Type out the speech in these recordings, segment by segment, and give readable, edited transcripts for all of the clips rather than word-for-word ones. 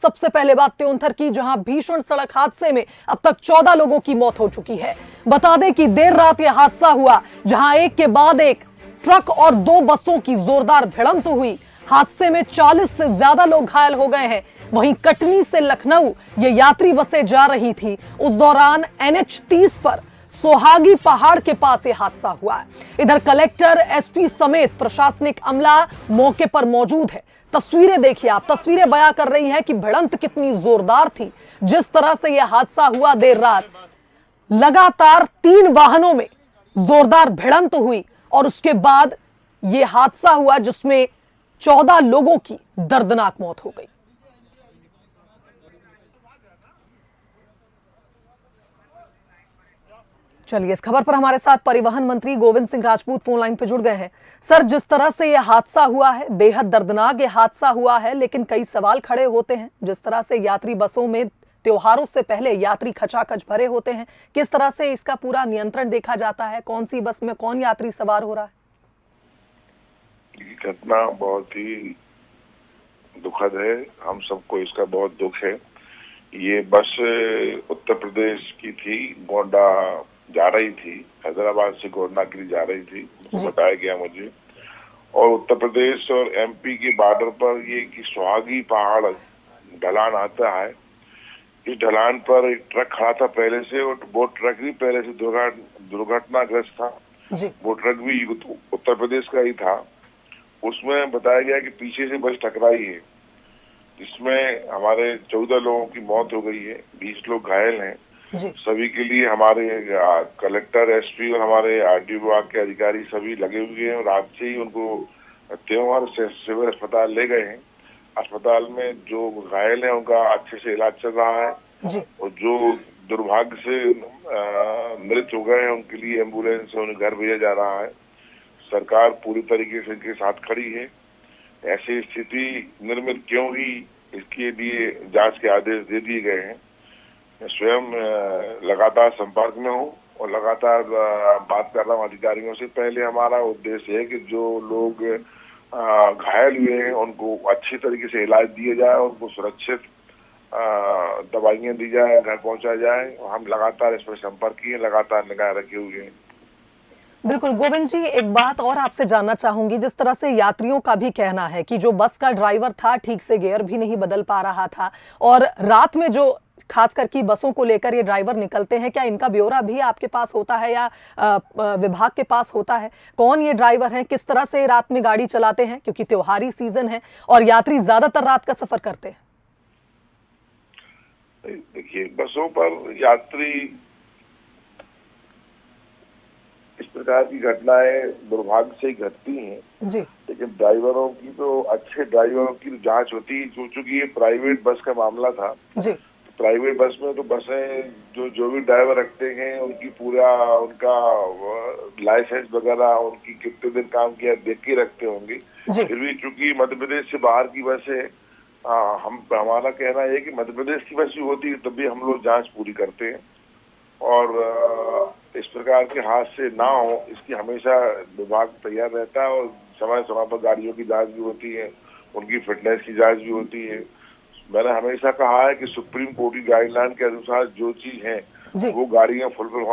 सबसे पहले बात त्योंथर की, जहां भीषण सड़क हादसे में अब तक 14 लोगों की मौत हो चुकी है। बता दें कि देर रात यह हादसा हुआ, जहां एक के बाद एक ट्रक और 2 बसों की जोरदार भिड़ंत हुई। हादसे में 40 से ज्यादा लोग घायल हो गए हैं। वहीं कटनी से लखनऊ ये यात्री बसें जा रही थी। उस दौरान NH 30 पर सोहागी पहाड़ के पास यह हादसा हुआ है। इधर कलेक्टर, SP समेत प्रशासनिक अमला मौके पर मौजूद है। तस्वीरें देखिए आप, तस्वीरें बयां कर रही हैं कि भिड़ंत कितनी जोरदार थी। जिस तरह से यह हादसा हुआ देर रात, लगातार 3 वाहनों में जोरदार भिड़ंत हुई और उसके बाद यह हादसा हुआ जिसमें 14 लोगों की दर्दनाक मौत हो गई। चलिए, इस खबर पर हमारे साथ परिवहन मंत्री गोविंद सिंह राजपूत फोन लाइन पे जुड़ गए हैं। सर, जिस तरह से यह हादसा हुआ है, बेहद दर्दनाक यह हादसा हुआ है, लेकिन कई सवाल खड़े होते हैं। जिस तरह से यात्री बसों में त्योहारों से पहले यात्री खचाखच भरे होते हैं, किस तरह से इसका पूरा नियंत्रण देखा जाता है? कौन सी बस में कौन यात्री सवार हो रहा है? घटना बहुत ही दुखद है, हम सबको इसका बहुत दुख है। ये बस उत्तर प्रदेश की थी, गोंडा जा रही थी, हैदराबाद से गोंडा के लिए जा रही थी, बताया गया मुझे। और उत्तर प्रदेश और MP के बॉर्डर पर ये कि सोहागी पहाड़ ढलान आता है। इस ढलान पर एक ट्रक खड़ा था पहले से, और वो ट्रक भी पहले से दुर्घटनाग्रस्त था। वो ट्रक भी उत्तर प्रदेश का ही था। उसमें बताया गया कि पीछे से बस टकराई है, जिसमें हमारे 14 लोगों की मौत हो गई है, 20 लोग घायल हैं। सभी के लिए हमारे कलेक्टर, SP और हमारे RDO विभाग के अधिकारी सभी लगे हुए हैं, और आज से ही उनको त्योहार से सिविल अस्पताल ले गए हैं। अस्पताल में जो घायल हैं उनका अच्छे से इलाज चल रहा है, और जो दुर्भाग्य से मृत हो गए हैं उनके लिए एम्बुलेंस से उन्हें घर भेजा जा रहा है। सरकार पूरी तरीके से इनके साथ खड़ी है। ऐसी स्थिति निर्मित क्यों हुई, इसके लिए जांच के आदेश दे दिए गए हैं। मैं स्वयं लगातार संपर्क में हूँ और लगातार बात कर रहा हूँ अधिकारियों से। पहले हमारा उद्देश्य है कि जो लोग घायल हुए हैं उनको अच्छी तरीके से इलाज दिया जाए, उनको सुरक्षित दवाइयाँ दी जाए, घर पहुँचाया जाए। हम लगातार इस पर संपर्क किए, लगातार निगाह रखे हुए हैं। बिल्कुल गोविंद जी, एक बात और आपसे जानना चाहूंगी। जिस तरह से यात्रियों का भी कहना है कि जो बस का ड्राइवर था ठीक से गियर भी नहीं बदल पा रहा था, और रात में जो खास करके बसों को लेकर ये ड्राइवर निकलते हैं, क्या इनका ब्यौरा भी आपके पास होता है या विभाग के पास होता है? कौन ये ड्राइवर हैं, किस तरह से रात में गाड़ी चलाते हैं, क्योंकि त्योहारी सीजन है और यात्री ज्यादातर रात का सफर करते हैं? देखिए, बसों पर यात्री इस प्रकार की घटनाएं दुर्भाग्य से ही घटती हैं जी, लेकिन ड्राइवरों की तो, अच्छे ड्राइवरों की जांच होती है। चूंकि ये प्राइवेट बस का मामला था जी, तो प्राइवेट बस में तो बसें जो भी ड्राइवर रखते हैं उनकी पूरा उनका लाइसेंस वगैरह, उनकी कितने दिन काम किया देख के रखते होंगे। फिर भी चूंकि मध्य प्रदेश से बाहर की बसें, हमारा कहना है कि मध्य प्रदेश की बस भी होती है तब भी हम लोग जांच पूरी करते हैं, और इस प्रकार के हादसे ना हो इसकी हमेशा विभाग तैयार रहता है। और समय समय पर गाड़ियों की जांच भी होती है, उनकी फिटनेस की जांच भी होती है। मैंने हमेशा कहा है कि सुप्रीम कोर्ट की गाइडलाइन के अनुसार जो चीज है वो गाड़ी में फुलफिल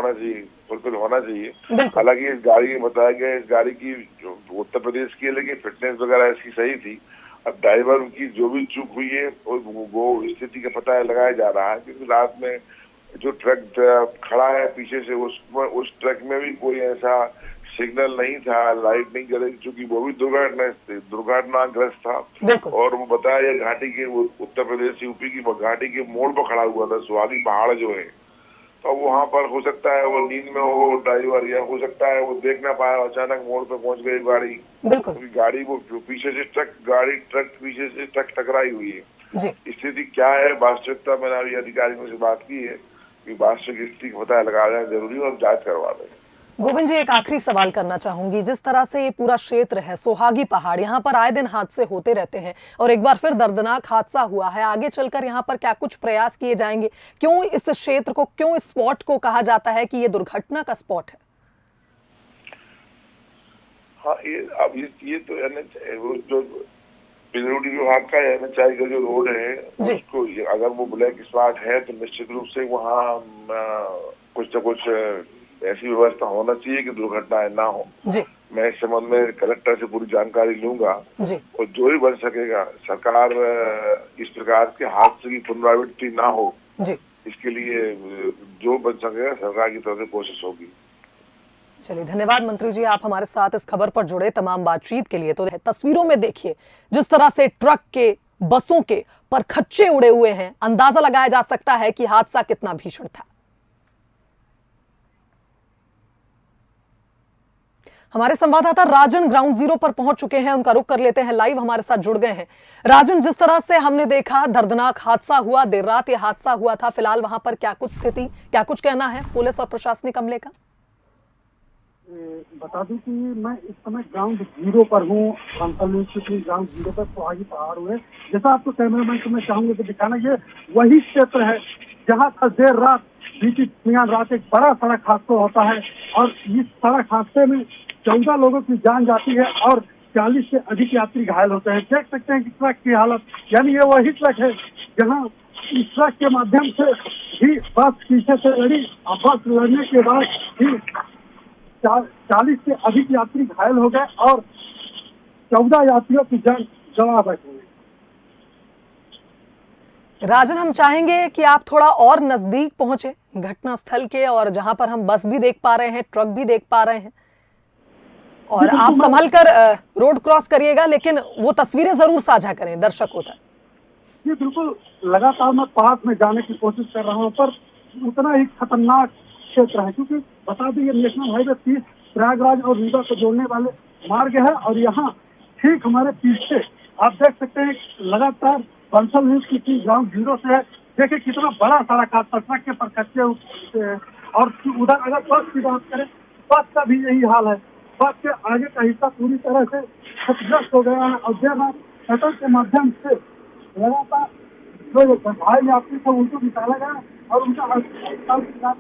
होना चाहिए। हालांकि इस गाड़ी में बताया गया, इस गाड़ी की जो उत्तर प्रदेश की है, लेकिन फिटनेस वगैरह इसकी सही थी। अब ड्राइवर की जो भी चूक हुई है वो स्थिति का पता लगाया जा रहा है, क्योंकि रात में जो ट्रक खड़ा है पीछे से, उस ट्रक में भी कोई ऐसा सिग्नल नहीं था, लाइट नहीं जल रही, क्योंकि वो भी दुर्घटनाग्रस्त था। और वो बताया घाटी के, उत्तर प्रदेश यूपी की घाटी के मोड़ पर खड़ा हुआ था, सोहागी पहाड़ जो है। तो वहां पर हो सकता है वो नींद में हो ड्राइवर, या हो सकता है वो देख ना पाया, अचानक मोड़ पे पहुंच गई गाड़ी। क्योंकि गाड़ी वो पीछे से ट्रक पीछे से ट्रक टकराई हुई है। स्थिति क्या है वास्तविकता, मैंने अभी अधिकारियों से बात की है कि वास्तविक स्थिति का पता लगाना जरूरी और जांच करवा दें। गोविंद जी, एक आखिरी सवाल करना चाहूंगी। जिस तरह से ये पूरा क्षेत्र है सोहागी पहाड़, यहाँ पर आए दिन हादसे होते रहते हैं और एक बार फिर दर्दनाक हादसा हुआ है। आगे चलकर यहाँ पर क्या कुछ प्रयास किए जाएंगे? क्यों इस क्षेत्र को, क्यों इस स्पॉट को कहा जाता है कि ये दुर्घटना का स्पॉट है? हाँ, ये तो जो पीडब्ल्यूडी विभाग का NHAI का जो रोड है उसको अगर वो ब्लैक स्पॉट है तो निश्चित रूप से वहाँ कुछ न कुछ ऐसी व्यवस्था होना चाहिए कि दुर्घटनाएं ना हो। मैं इस संबंध में कलेक्टर से पूरी जानकारी लूंगा और जो भी बन सकेगा सरकार इस प्रकार के हादसे की पुनरावृत्ति ना हो इसके लिए जो बन सकेगा सरकार की तरफ से कोशिश होगी। चलिए, धन्यवाद मंत्री जी, आप हमारे साथ इस खबर पर जुड़े तमाम बातचीत के लिए। तो तस्वीरों में देखिए जिस तरह से ट्रक के, बसों के पर खच्चे उड़े हुए हैं, अंदाजा लगाया जा सकता है कि हादसा कितना भीषण था। हमारे संवाददाता राजन ग्राउंड जीरो पर पहुंच चुके हैं, उनका रुख कर लेते हैं, लाइव हमारे साथ जुड़ गए हैं। राजन, जिस तरह से हमने देखा दर्दनाक हादसा हुआ, देर रात ये हादसा हुआ था, फिलहाल वहां पर क्या कुछ स्थिति, क्या कुछ कहना है पुलिस और प्रशासनिक अमले का? बता दूं कि मैं इस समय ग्राउंड जीरो पर हूँ, ग्राउंड जीरो पर सुहागी पहाड़ हुए। जैसा आपको कैमरामैन को मैं चाहूंगा कि दिखाना, ये वही क्षेत्र है जहाँ पर देर रात बीती रात एक बड़ा सड़क हादसा होता है और इस सड़क हादसे में 14 लोगों की जान जाती है और 40 से अधिक यात्री घायल होते हैं। देख सकते हैं कि ट्रक की हालत, यानी ये वही ट्रक है जहाँ इस ट्रक के माध्यम से ही बस पीछे से लड़ी और बस लड़ने के बाद ही 40 से अधिक यात्री घायल हो गए और 14 यात्रियों की जान गंवा बैठे। राजन, हम चाहेंगे कि आप थोड़ा और नजदीक पहुंचे घटना स्थल के, और जहां पर हम बस भी देख पा रहे हैं, ट्रक भी देख पा रहे हैं, और आप संभल कर रोड क्रॉस करिएगा, लेकिन वो तस्वीरें जरूर साझा करें दर्शकों तक। जी बिल्कुल, लगातार मैं पास में जाने की कोशिश कर रहा हूँ, पर उतना ही खतरनाक क्षेत्र है क्योंकि बता दें ये नेशनल हाईवे 30 प्रयागराज और रीवा को जोड़ने वाले मार्ग है और यहाँ ठीक हमारे पीछे आप देख सकते हैं लगातार बंसल न्यूज की ग्राउंड जीरो से है। देखिए कितना बड़ा सड़क हादसा, ट्रक के पर खच्चे और उधर अगर बस की बात करें, बस का भी यही हाल है। बस के आगे का हिस्सा पूरी तरह से क्षतिग्रस्त हो गया है और देर रात शटर के माध्यम से लगातार जो घायल यात्री थे उनको निकाला गया और उनका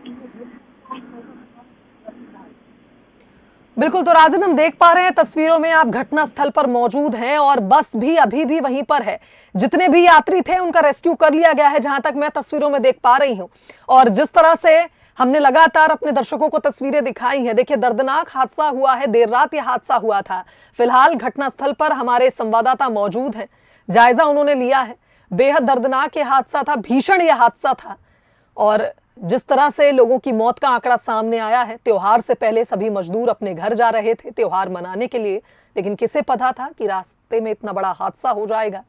बिल्कुल। तो राजन, हम देख पा रहे हैं तस्वीरों में, आप घटना स्थल पर मौजूद हैं और बस भी अभी भी वहीं पर है। जितने भी यात्री थे उनका रेस्क्यू कर लिया गया है, जहां तक मैं तस्वीरों में देख पा रही हूं। और जिस तरह से हमने लगातार अपने दर्शकों को तस्वीरें दिखाई हैं, देखिए दर्दनाक हादसा हुआ है, देर रात यह हादसा हुआ था। फिलहाल घटनास्थल पर हमारे संवाददाता मौजूद हैं, जायजा उन्होंने लिया है। बेहद दर्दनाक यह हादसा था, भीषण यह हादसा था। और जिस तरह से लोगों की मौत का आंकड़ा सामने आया है, त्योहार से पहले सभी मजदूर अपने घर जा रहे थे त्योहार मनाने के लिए, लेकिन किसे पता था कि रास्ते में इतना बड़ा हादसा हो जाएगा।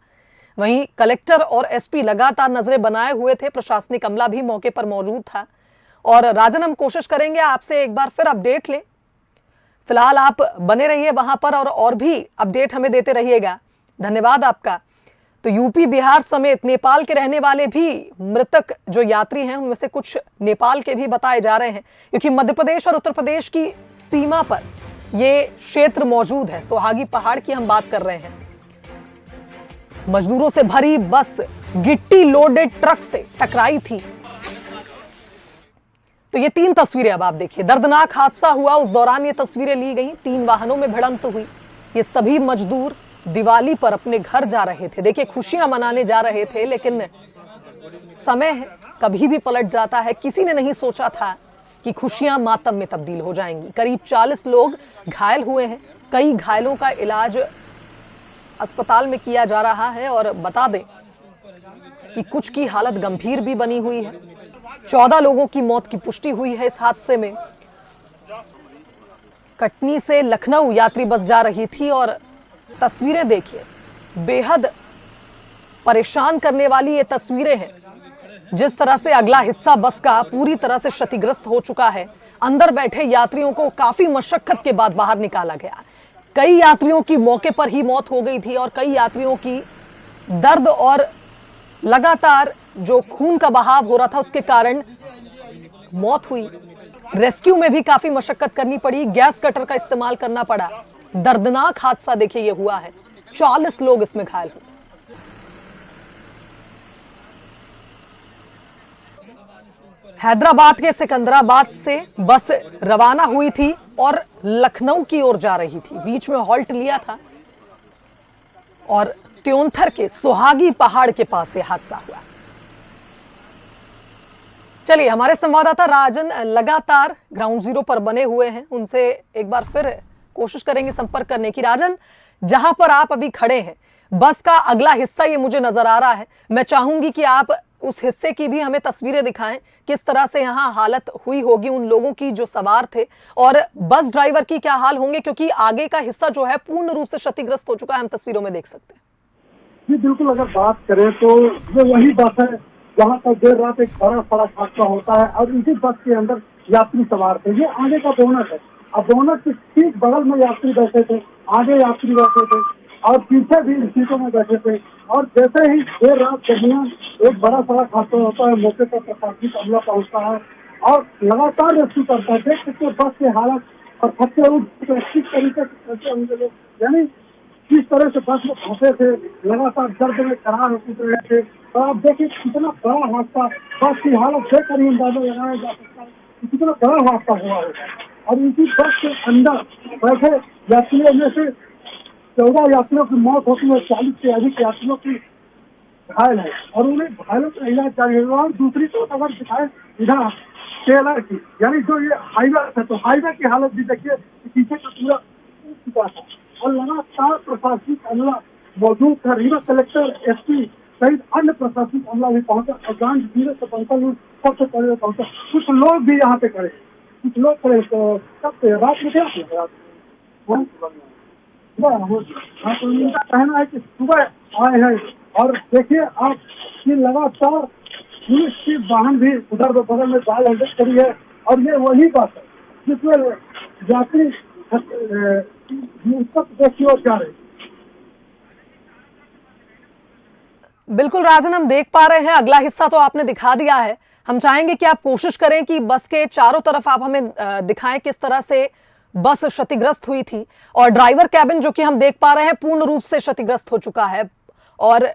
वहीं कलेक्टर और एसपी लगातार नजरें बनाए हुए थे, प्रशासनिक अमला भी मौके पर मौजूद था। और राजन, हम कोशिश करेंगे आपसे एक बार फिर अपडेट लें। फिलहाल आप बने रहिए वहां पर और भी अपडेट हमें देते रहिएगा। धन्यवाद आपका। तो यूपी, बिहार समेत नेपाल के रहने वाले भी मृतक जो यात्री हैं उनमें से कुछ नेपाल के भी बताए जा रहे हैं, क्योंकि मध्य प्रदेश और उत्तर प्रदेश की सीमा पर ये क्षेत्र मौजूद है। सुहागी पहाड़ की हम बात कर रहे हैं। मजदूरों से भरी बस गिट्टी लोडेड ट्रक से टकराई थी। तो ये 3 तस्वीरें अब आप देखिए, दर्दनाक हादसा हुआ उस दौरान ये तस्वीरें ली गई। 3 वाहनों में भिड़ंत हुई। ये सभी मजदूर दिवाली पर अपने घर जा रहे थे। देखिए खुशियां मनाने जा रहे थे, लेकिन समय है कभी भी पलट जाता है। किसी ने नहीं सोचा था कि खुशियां मातम में तब्दील हो जाएंगी। करीब 40 लोग घायल हुए हैं। कई घायलों का इलाज अस्पताल में किया जा रहा है और बता दें कि कुछ की हालत गंभीर भी बनी हुई है। 14 लोगों की मौत की पुष्टि हुई है इस हादसे में। कटनी से लखनऊ यात्री बस जा रही थी और तस्वीरें देखिए, बेहद परेशान करने वाली ये तस्वीरें हैं। जिस तरह से अगला हिस्सा बस का पूरी तरह से क्षतिग्रस्त हो चुका है। अंदर बैठे यात्रियों को काफी मशक्कत के बाद बाहर निकाला गया। कई यात्रियों की मौके पर ही मौत हो गई थी और कई यात्रियों की दर्द और लगातार जो खून का बहाव हो रहा था उसके कारण मौत हुई। रेस्क्यू में भी काफी मशक्कत करनी पड़ी, गैस कटर का इस्तेमाल करना पड़ा। दर्दनाक हादसा देखिए ये हुआ है, 40 लोग इसमें घायल हुए। हैदराबाद के सिकंदराबाद से बस रवाना हुई थी और लखनऊ की ओर जा रही थी। बीच में हॉल्ट लिया था और त्योंथर के सुहागी पहाड़ के पास ये हादसा हुआ। चलिए, हमारे संवाददाता राजन लगातार ग्राउंड जीरो पर बने हुए हैं, उनसे एक बार फिर कोशिश करेंगे संपर्क करने की। राजन, जहां पर आप अभी खड़े हैं, बस का अगला हिस्सा ये मुझे नजर आ रहा है। मैं चाहूंगी कि आप उस हिस्से की भी हमें तस्वीरें दिखाएं, किस तरह से यहाँ हालत हुई होगी उन लोगों की जो सवार थे, और बस ड्राइवर की क्या हाल होंगे, क्योंकि आगे का हिस्सा जो है पूर्ण रूप से क्षतिग्रस्त हो चुका है, हम तस्वीरों में देख सकते हैं। जी बिल्कुल, अगर बात करें तो ये वही बस है जहाँ पर देर रात एक बड़ा सड़क हादसा होता है और इसी बस के अंदर यात्री सवार थे। ये आगे का बोनट है, अब बोनट के ठीक बगल में यात्री बैठे थे, आगे यात्री बैठे थे और पीछे भी सीटों में बैठे थे। और जैसे ही देर रात दरमियान एक बड़ा सड़क हादसा होता है, मौके पर प्रशासनिक अमला पहुंचता है और लगातार रेस्क्यू करता है। देख सकते बस की हालत और फंसे हुए किस तरीके से फंसे होंगे लोग, यानी किस तरह से बस में फंसे थे, लगातार दर्द में करार उठ रहे थे। और आप देखिए कितना बड़ा हादसा, बस की हालत देखकर ही अंदाजा लगाया जा सकता है कि कितना बड़ा हादसा हुआ होगा। और इसी बस के अंदर बैठे यात्रियों में से 14 यात्रियों की मौत होती है, 40 से अधिक यात्रियों की घायल है और उन्हें घायलों का इलाज जारी है। और दूसरी तरफ अगर दिखाए इधर टेलर की, यानी जो ये हाईवे है, तो हाईवे की हालत भी देखिए, पीछे का पूरा टूट चुका था और लगातार प्रशासनिक अमला मौजूद था। रीवा कलेक्टर, एसपी सहित अन्य प्रशासनिक अमला भी पहुंचा और ग्राउंड जीरो से पहुंचा, सबसे पहले पहुंचा। कुछ लोग भी यहाँ पे खड़े, कुछ लोग खड़े तो कब से रात में क्या उनका कहना है कि सुबह आए हैं। और देखिए आप कि लगातार पुलिस की वाहन भी उधर बगल में दाल हल्दी करी है और ये वही बात है जिसमें यात्री उत्तर प्रदेश की ओर जा रहे। बिल्कुल राजन, हम देख पा रहे हैं, अगला हिस्सा तो आपने दिखा दिया है। हम चाहेंगे कि आप कोशिश करें कि बस के चारों तरफ आप हमें दिखाएं किस तरह से बस क्षतिग्रस्त हुई थी, और ड्राइवर कैबिन जो कि हम देख पा रहे हैं पूर्ण रूप से क्षतिग्रस्त हो चुका है। और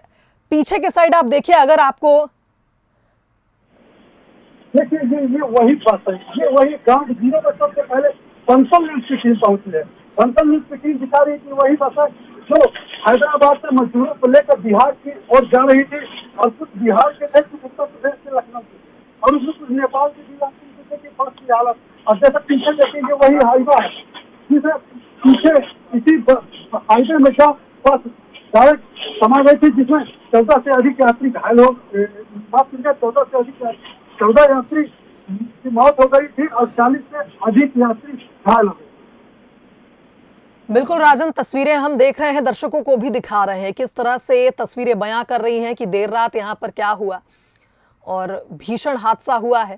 पीछे के साइड आप देखिए, अगर आपको देखिए ये वही बस है, ये वही ग्राउंड जीरो में सबसे पहले पंचम न्यूज की टीम पहुंची है। पंचम न्यूज की टीम दिखा रही थी वही बस है जो हैदराबाद से मजदूरों को लेकर बिहार की ओर जा रही थी और कुछ बिहार के थे, कुछ उत्तर प्रदेश के लखनऊ के, और उसमें कुछ नेपाल के भी यात्री बस की हालत। और जैसे पीछे देखेंगे वही हाईवा है जिसे पीछे इसी हाईवे में क्या बस डायरेक्ट समा गई थी, जिसमें 14 से अधिक यात्री घायल हो, 14 यात्री की मौत हो गई थी और 40 से अधिक यात्री घायल हो गए। बिल्कुल राजन, तस्वीरें हम देख रहे हैं, दर्शकों को भी दिखा रहे हैं किस तरह से तस्वीरें बयां कर रही हैं कि देर रात यहाँ पर क्या हुआ और भीषण हादसा हुआ है।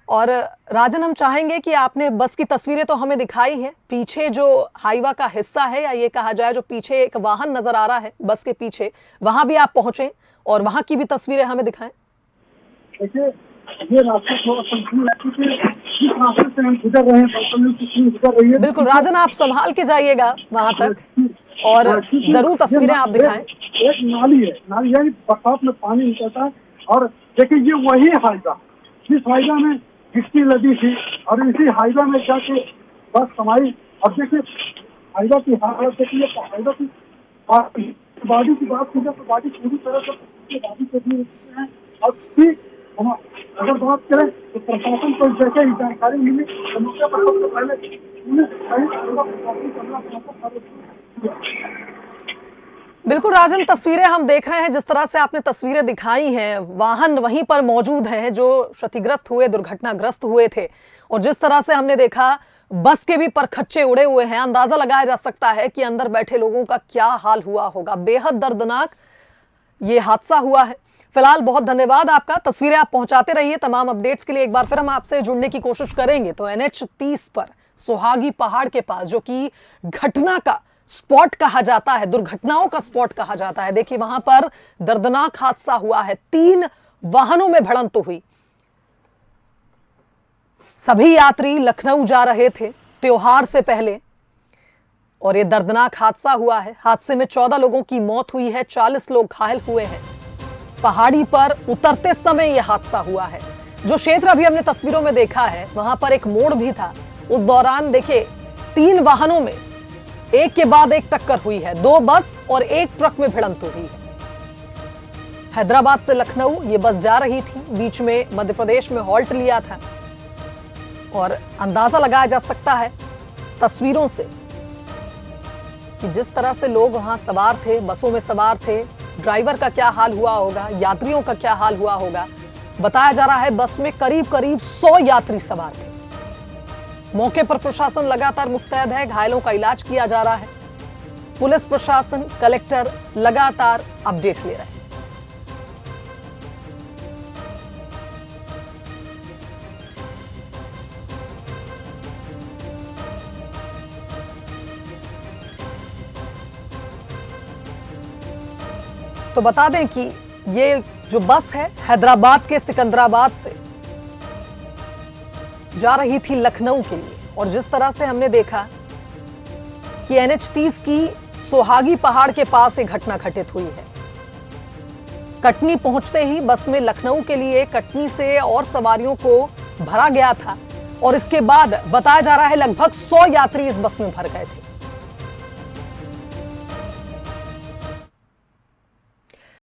और राजन, हम चाहेंगे कि आपने बस की तस्वीरें तो हमें दिखाई है, पीछे जो हाईवा का हिस्सा है, या ये कहा जाए जो पीछे एक वाहन नजर आ रहा है बस के पीछे, वहां भी आप पहुंचे और वहां की भी तस्वीरें हमें दिखाएं। देखिए ये रास्ता थोड़ा संकीर्ण है क्योंकि जिस रास्ते से हम गुजर रहे हैं गुजर रही है। बिल्कुल राजन, आप संभाल के जाइएगा वहां तक और जरूर तस्वीरें आप दिखाएं। एक नाली है, नाली यानी बरसात में पानी निकलता है और देखिए ये वही हाईवा जिस हाईवा में गिट्टी लदी थी और इसी हाईवा में जाके बस समाई। और देखिए हाईवा की हालत देखिए, हाईवा की बॉडी की बात कीजिए तो बॉडी पूरी तरह से बॉडी से भी है। और ठीक हम अगर बात करें तो प्रशासन को जैसे ही जानकारी मिली तो मौके पर सबसे पहले बिल्कुल राजन, तस्वीरें हम देख रहे हैं, जिस तरह से आपने तस्वीरें दिखाई हैं, वाहन वहीं पर मौजूद हैं जो क्षतिग्रस्त हुए, दुर्घटनाग्रस्त हुए थे, और जिस तरह से हमने देखा बस के भी परखच्चे उड़े हुए हैं। अंदाजा लगाया जा सकता है कि अंदर बैठे लोगों का क्या हाल हुआ होगा। बेहद दर्दनाक ये हादसा हुआ है। फिलहाल बहुत धन्यवाद आपका, तस्वीरें आप पहुंचाते रहिए। तमाम अपडेट्स के लिए एक बार फिर हम आपसे जुड़ने की कोशिश करेंगे। तो NH30 पर सुहागी पहाड़ के पास, जो कि घटना का स्पॉट कहा जाता है, दुर्घटनाओं का स्पॉट कहा जाता है, देखिए वहां पर दर्दनाक हादसा हुआ है। 3 वाहनों में भिड़ंत हुई। सभी यात्री लखनऊ जा रहे थे त्योहार से पहले और ये दर्दनाक हादसा हुआ है। हादसे में 14 लोगों की मौत हुई है, 40 लोग घायल हुए हैं। पहाड़ी पर उतरते समय यह हादसा हुआ है। जो क्षेत्र अभी हमने तस्वीरों में देखा है, वहां पर एक मोड़ भी था। उस दौरान देखिए 3 वाहनों में एक के बाद एक टक्कर हुई है, 2 बस और एक ट्रक में भिड़ंत हुई है। हैदराबाद से लखनऊ ये बस जा रही थी, बीच में मध्य प्रदेश में हॉल्ट लिया था और अंदाजा लगाया जा सकता है तस्वीरों से कि जिस तरह से लोग वहां सवार थे, बसों में सवार थे, ड्राइवर का क्या हाल हुआ होगा, यात्रियों का क्या हाल हुआ होगा। बताया जा रहा है बस में करीब करीब 100 यात्री सवार थे। मौके पर प्रशासन लगातार मुस्तैद है, घायलों का इलाज किया जा रहा है। पुलिस प्रशासन, कलेक्टर लगातार अपडेट ले रहे हैं। तो बता दें कि ये जो बस है हैदराबाद के सिकंदराबाद से जा रही थी लखनऊ के लिए और जिस तरह से हमने देखा कि NH-30 की सोहागी पहाड़ के पास एक घटना घटित हुई है। कटनी पहुंचते ही बस में लखनऊ के लिए कटनी से और सवारियों को भरा गया था और इसके बाद बताया जा रहा है लगभग 100 यात्री इस बस में भर गए थे।